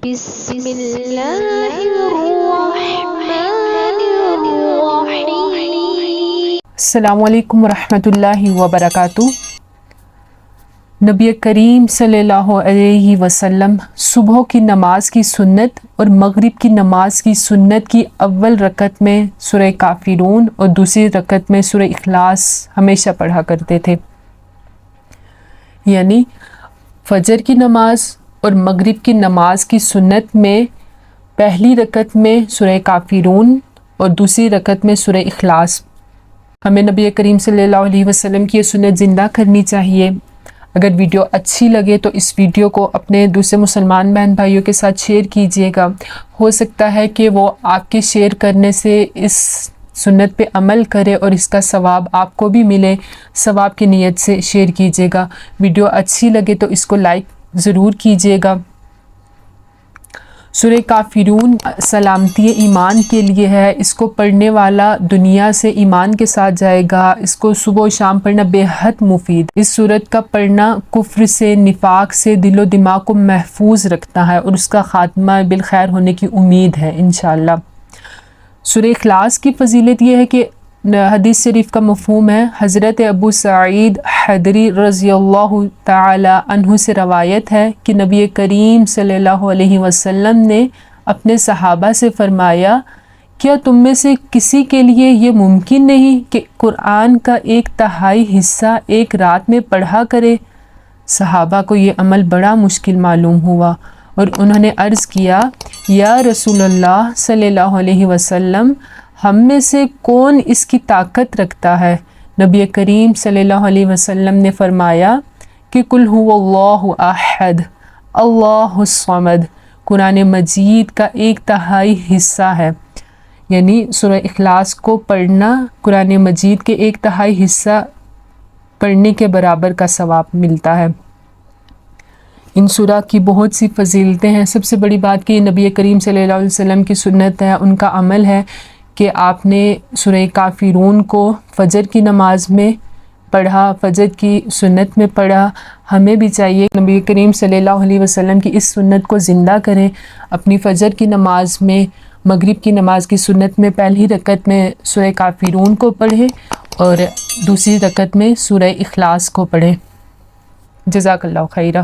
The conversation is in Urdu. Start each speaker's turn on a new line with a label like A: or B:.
A: بسم اللہ الرحمن الرحیم۔
B: السلام علیکم ورحمۃ اللہ وبرکاتہ۔ نبی کریم صلی اللہ علیہ وسلم صبح کی نماز کی سنت اور مغرب کی نماز کی سنت کی اول رکعت میں سورہ کافرون اور دوسری رکعت میں سورہ اخلاص ہمیشہ پڑھا کرتے تھے، یعنی فجر کی نماز اور مغرب کی نماز کی سنت میں پہلی رکعت میں سورہ کافرون اور دوسری رکعت میں سورہ اخلاص۔ ہمیں نبی کریم صلی اللہ علیہ وسلم کی یہ سنت زندہ کرنی چاہیے۔ اگر ویڈیو اچھی لگے تو اس ویڈیو کو اپنے دوسرے مسلمان بہن بھائیوں کے ساتھ شیئر کیجیے گا، ہو سکتا ہے کہ وہ آپ کے شیئر کرنے سے اس سنت پہ عمل کرے اور اس کا ثواب آپ کو بھی ملے۔ ثواب کی نیت سے شیئر کیجیے گا۔ ویڈیو اچھی لگے تو اس کو لائک ضرور کیجیے گا۔ سورہ کافرون سلامتی ایمان کے لیے ہے، اس کو پڑھنے والا دنیا سے ایمان کے ساتھ جائے گا۔ اس کو صبح و شام پڑھنا بے حد مفید۔ اس سورت کا پڑھنا کفر سے، نفاق سے دل و دماغ کو محفوظ رکھتا ہے اور اس کا خاتمہ بالخیر ہونے کی امید ہے انشاءاللہ۔ سورہ اخلاص کی فضیلت یہ ہے کہ حدیث شریف کا مفہوم ہے، حضرت ابو سعید خدری رضی اللہ تعالی عنہ سے روایت ہے کہ نبی کریم صلی اللہ علیہ وسلم نے اپنے صحابہ سے فرمایا، کیا تم میں سے کسی کے لیے یہ ممکن نہیں کہ قرآن کا 1/3 حصہ ایک رات میں پڑھا کرے؟ صحابہ کو یہ عمل بڑا مشکل معلوم ہوا اور انہوں نے عرض کیا، یا رسول اللہ صلی اللہ علیہ وسلم، ہم میں سے کون اس کی طاقت رکھتا ہے؟ نبی کریم صلی اللہ علیہ وسلم نے فرمایا کہ قل هو اللہ احد اللہ الصمد قرآن مجید کا 1/3 حصہ ہے، یعنی سورہ اخلاص کو پڑھنا قرآن مجید کے 1/3 حصہ پڑھنے کے برابر کا ثواب ملتا ہے۔ ان سورہ کی بہت سی فضیلتیں ہیں۔ سب سے بڑی بات کہ یہ نبی کریم صلی اللہ علیہ وسلم کی سنت ہے، ان کا عمل ہے کہ آپ نے سورہ کافرون کو فجر کی نماز میں پڑھا، فجر کی سنت میں پڑھا۔ ہمیں بھی چاہیے نبی کریم صلی اللہ علیہ وسلم کی اس سنت کو زندہ کریں، اپنی فجر کی نماز میں، مغرب کی نماز کی سنت میں پہلی رکعت میں سورہ کافرون کو پڑھیں اور دوسری رکعت میں سورہ اخلاص کو پڑھیں۔ جزاک اللہ خیرہ۔